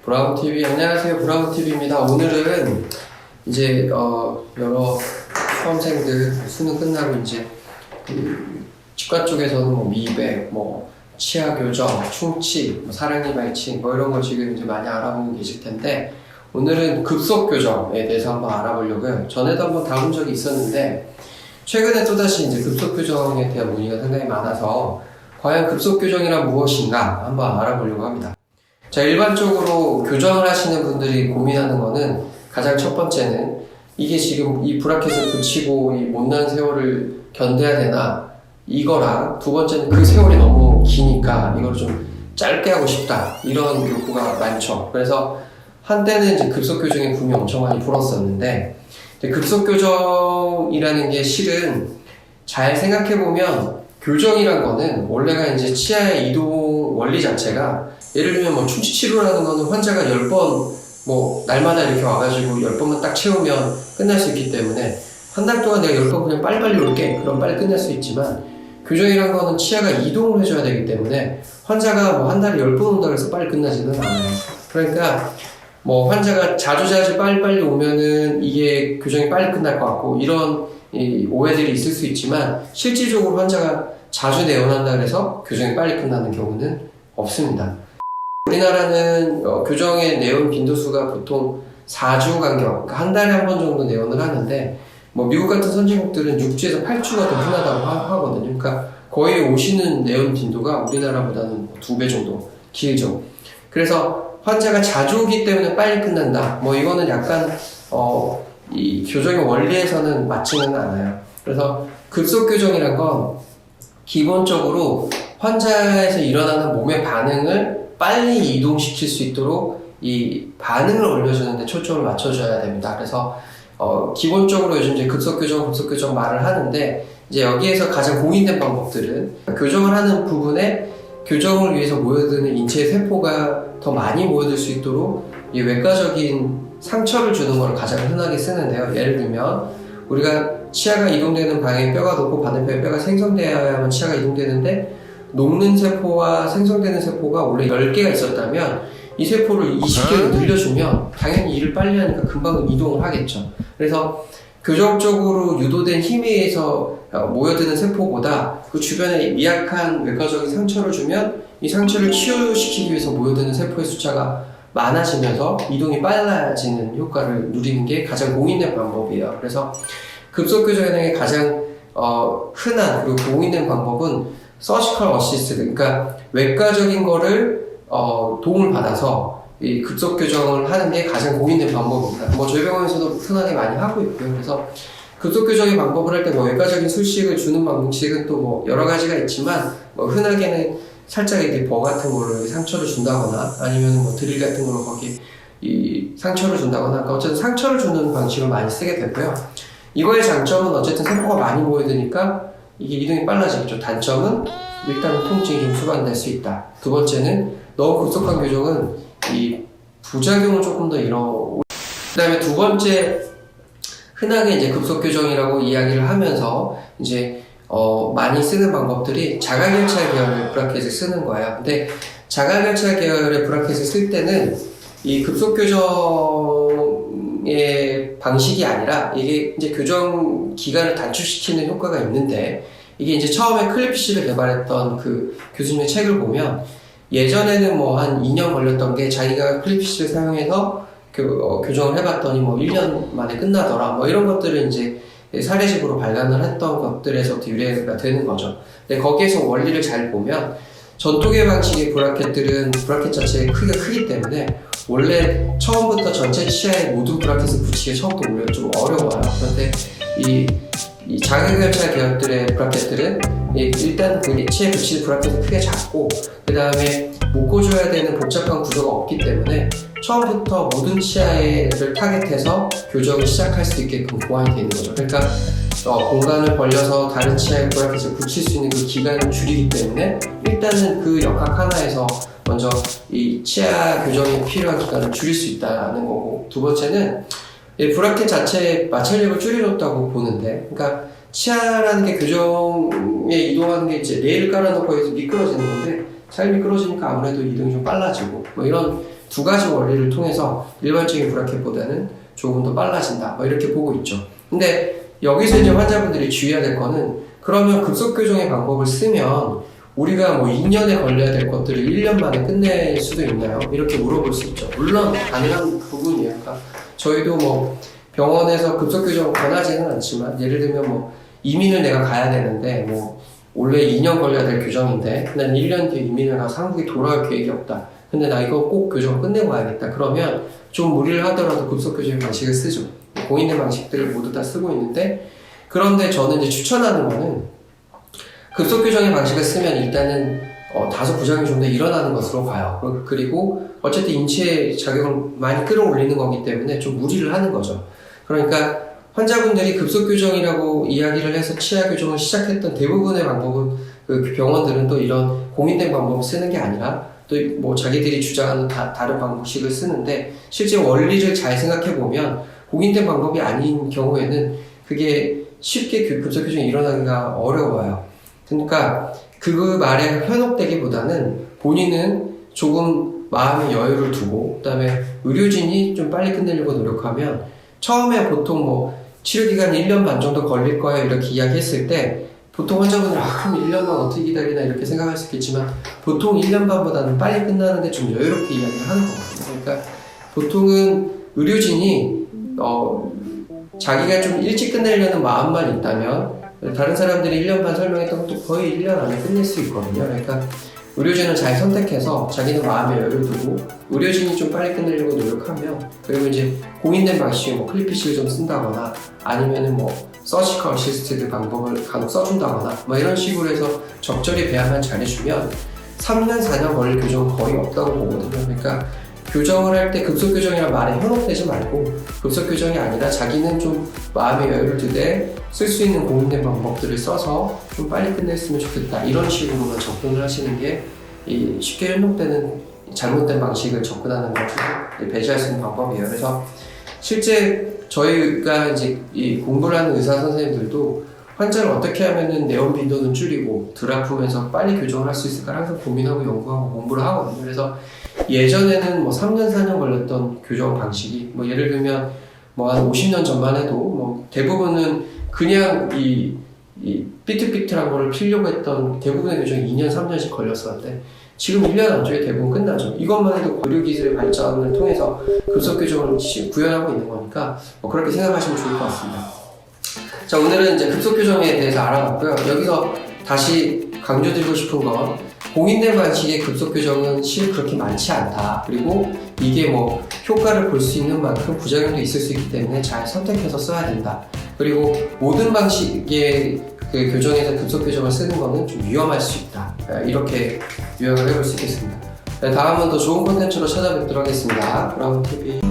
브라운TV, 안녕하세요. 브라운TV입니다. 오늘은 이제, 여러 수험생들 수능 끝나고 이제, 치과 쪽에서는 뭐 미백, 뭐, 치아 교정, 충치, 사랑니 발치, 뭐 이런 거 지금 이제 많이 알아보고 계실 텐데, 오늘은 급속 교정에 대해서 한번 알아보려고요. 전에도 한번 다룬 적이 있었는데, 최근에 또다시 이제 급속 교정에 대한 문의가 상당히 많아서, 과연 급속 교정이란 무엇인가 한번 알아보려고 합니다. 자, 일반적으로 교정을 하시는 분들이 고민하는 거는 가장 첫 번째는 이게 지금 이 브라켓을 붙이고 이 못난 세월을 견뎌야 되나 이거랑 두 번째는 그 세월이 너무 기니까 이걸 좀 짧게 하고 싶다 이런 욕구가 많죠. 그래서 한때는 이제 급속 교정에 붐이 엄청 많이 불었었는데 급속 교정이라는 게 실은 잘 생각해보면 교정이란 거는 원래가 이제 치아의 이동 원리 자체가 예를 들면 뭐 충치 치료라는 거는 환자가 10번 뭐 날마다 이렇게 와가지고 10번만 딱 채우면 끝날 수 있기 때문에 한 달 동안 내가 10번 그냥 빨리빨리 올게 그럼 빨리 끝날 수 있지만 교정이란 거는 치아가 이동을 해줘야 되기 때문에 환자가 뭐 한 달에 10번 온다고 해서 빨리 끝나지는 않아요. 그러니까 뭐 환자가 자주 빨리빨리 오면은 이게 교정이 빨리 끝날 것 같고 이런 오해들이 있을 수 있지만 실질적으로 환자가 자주 내원한다 그래서 교정이 빨리 끝나는 경우는 없습니다. 우리나라는 교정의 내원 빈도수가 보통 4주 간격, 그러니까 한 달에 한 번 정도 내원을 하는데 뭐 미국 같은 선진국들은 6주에서 8주가 더 흔하다고 하거든요. 그러니까 거의 오시는 내원 빈도가 우리나라보다는 2배 정도 길죠. 그래서 환자가 자주 오기 때문에 빨리 끝난다. 뭐 이거는 약간 이 교정의 원리에서는 맞지는 않아요. 그래서 급속 교정이란 건 기본적으로 환자에서 일어나는 몸의 반응을 빨리 이동시킬 수 있도록 이 반응을 올려주는데 초점을 맞춰줘야 됩니다. 그래서 기본적으로 요즘 이제 급속 교정 말을 하는데 이제 여기에서 가장 공인된 방법들은 교정을 하는 부분에 교정을 위해서 모여드는 인체의 세포가 더 많이 모여들 수 있도록 이 외과적인 상처를 주는 걸 가장 흔하게 쓰는데요. 예를 들면 우리가 치아가 이동되는 방에 뼈가 녹고 반대편에 뼈가 생성되어야만 치아가 이동되는데 녹는 세포와 생성되는 세포가 원래 10개가 있었다면 이 세포를 20개로 늘려주면 당연히 일을 빨리 하니까 금방 이동을 하겠죠. 그래서 교정적으로 유도된 힘에 의해서 모여드는 세포보다 그 주변에 미약한 외과적인 상처를 주면 이 상처를 치유시키기 위해서 모여드는 세포의 숫자가 많아지면서 이동이 빨라지는 효과를 누리는 게 가장 공인된 방법이에요. 그래서 급속 교정의 가장 흔한 그리고 공인된 방법은 서지컬 어시스트, 그러니까 외과적인 거를 도움을 받아서 이 급속 교정을 하는 게 가장 공인된 방법입니다. 뭐 저희 병원에서도 흔하게 많이 하고 있고요. 그래서 급속 교정의 방법을 할 때 뭐 외과적인 술식을 주는 방식은 또 뭐 여러 가지가 있지만 뭐 흔하게는 살짝 이렇게 버 같은 거를 상처를 준다거나 아니면 뭐 드릴 같은 걸로 거기 이 상처를 준다거나 그러니까 어쨌든 상처를 주는 방식을 많이 쓰게 되고요. 이거의 장점은 어쨌든 세포가 많이 모여드니까 이게 이동이 빨라지겠죠. 단점은 일단 통증이 좀 수반될 수 있다. 두 번째는 너무 급속한 교정은 이 부작용을 조금 더 그 다음에 두 번째 흔하게 이제 급속 교정이라고 이야기를 하면서 이제 많이 쓰는 방법들이 자가결착 계열의 브라켓을 쓰는 거예요. 근데 자가결착 계열의 브라켓을 쓸 때는 이 급속 교정의 방식이 아니라 이게 이제 교정 기간을 단축시키는 효과가 있는데 이게 이제 처음에 클리피쉬를 개발했던 그 교수님의 책을 보면 예전에는 뭐 한 2년 걸렸던 게 자기가 클리피쉬를 사용해서 교정을 해봤더니 뭐 1년 만에 끝나더라 뭐 이런 것들을 이제 사례식으로 발간을 했던 것들에서부터 유래가 되는 거죠. 근데 거기에서 원리를 잘 보면 전통의 방식의 브라켓들은 브라켓 자체의 크기가 크기 때문에 원래 처음부터 전체 치아에 모든 브라켓을 붙이기가 처음부터 오히려 좀 어려워요. 그런데 이 자가결착 계열들의 브라켓들은 일단 그 치아에 붙이는 브라켓이 크게 작고 그 다음에 묶어줘야 되는 복잡한 구조가 없기 때문에 처음부터 모든 치아를 타겟해서 교정을 시작할 수 있게끔 보완이 되는 거죠. 그러니까 공간을 벌려서 다른 치아에 브라켓을 붙일 수 있는 그 기간을 줄이기 때문에 일단은 그 역학 하나에서 먼저 이 치아 교정에 필요한 기간을 줄일 수 있다는 거고 두 번째는 이 브라켓 자체의 마찰력을 줄여줬다고 보는데 그러니까 치아라는 게 교정에 이동하는 게 이제 레일을 깔아놓고 해서 미끄러지는 건데 잘 미끄러지니까 아무래도 이동이 좀 빨라지고 뭐 이런 두 가지 원리를 통해서 일반적인 브라켓보다는 조금 더 빨라진다. 뭐 이렇게 보고 있죠. 근데 여기서 이제 환자분들이 주의해야 될 거는 그러면 급속교정의 방법을 쓰면 우리가 뭐 2년에 걸려야 될 것들을 1년 만에 끝낼 수도 있나요? 이렇게 물어볼 수 있죠. 물론 가능한 부분이에요. 그러니까 저희도 뭐 병원에서 급속교정 권하지는 않지만 예를 들면 뭐 이민을 내가 가야 되는데 뭐 원래 2년 걸려야 될 교정인데 난 1년 뒤에 이민을 가서 한국에 돌아올 계획이 없다. 근데 나 이거 꼭 교정 끝내고 가야겠다. 그러면 좀 무리를 하더라도 급속교정 방식을 쓰죠. 공인된 방식들을 모두 다 쓰고 있는데 그런데 저는 이제 추천하는 거는 급속교정의 방식을 쓰면 일단은 다소 부작용이 좀 더 일어나는 것으로 봐요. 그리고 어쨌든 인체의 자극을 많이 끌어올리는 거기 때문에 좀 무리를 하는 거죠. 그러니까 환자분들이 급속교정이라고 이야기를 해서 치아교정을 시작했던 대부분의 방법은 그 병원들은 또 이런 공인된 방법을 쓰는 게 아니라 또 뭐 자기들이 주장하는 다른 방식을 쓰는데 실제 원리를 잘 생각해 보면 공인된 방법이 아닌 경우에는 그게 쉽게 급속교정이 일어나기가 어려워요. 그러니까 그 말에 현혹되기보다는 본인은 조금 마음의 여유를 두고 그다음에 의료진이 좀 빨리 끝내려고 노력하면 처음에 보통 뭐 치료기간 1년 반 정도 걸릴 거예요 이렇게 이야기했을 때 보통 환자분들은 그럼 1년 반 어떻게 기다리나 이렇게 생각할 수 있겠지만 보통 1년 반보다는 빨리 끝나는데 좀 여유롭게 이야기를 하는 거거든요. 그러니까 보통은 의료진이 자기가 좀 일찍 끝내려는 마음만 있다면 다른 사람들이 1년 반 설명했던 것도 거의 1년 안에 끝낼 수 있거든요. 그러니까 의료진을 잘 선택해서 자기는 마음의 여유를 두고 의료진이 좀 빨리 끝내려고 노력하면 그리고 이제 공인된 방식의 뭐 클리피식을 좀 쓴다거나 아니면은 뭐 서지컬 어시스티드 방법을 간혹 써준다거나 뭐 이런 식으로 해서 적절히 배합만 잘해주면 3년, 4년 걸릴 교정은 거의 없다고 보거든요. 그러니까 교정을 할 때 급속교정이란 말에 현혹되지 말고 급속교정이 아니라 자기는 좀 마음의 여유를 두되 쓸 수 있는 공인된 방법들을 써서 좀 빨리 끝냈으면 좋겠다 이런 식으로만 접근을 하시는 게 이 쉽게 현혹되는 잘못된 방식을 접근하는 것을 배제할 수 있는 방법이에요. 그래서 실제 저희가 이제 이 공부를 하는 의사 선생님들도 환자를 어떻게 하면은 내원 빈도는 줄이고 덜 아프면서 빨리 교정을 할 수 있을까 항상 고민하고 연구하고 공부를 하거든요. 그래서 예전에는 뭐 3년, 4년 걸렸던 교정 방식이 뭐 예를 들면 뭐 한 50년 전만 해도 뭐 대부분은 그냥 이 삐뚤삐뚤한 거를 피려고 했던 대부분의 교정이 2년, 3년씩 걸렸었는데 지금 1년 안쪽에 대부분 끝나죠. 이것만 해도 의료기술의 발전을 통해서 급속교정을 구현하고 있는 거니까 뭐 그렇게 생각하시면 좋을 것 같습니다. 자, 오늘은 이제 급속교정에 대해서 알아봤고요. 여기서 다시 강조드리고 싶은 건 공인된 방식의 급속교정은 실 그렇게 많지 않다. 그리고 이게 뭐 효과를 볼 수 있는 만큼 부작용도 있을 수 있기 때문에 잘 선택해서 써야 된다. 그리고 모든 방식의 그 교정에서 급속교정을 쓰는 거는 좀 위험할 수 있다. 이렇게 요약을 해볼 수 있겠습니다. 다음은 더 좋은 콘텐츠로 찾아뵙도록 하겠습니다. 브라운TV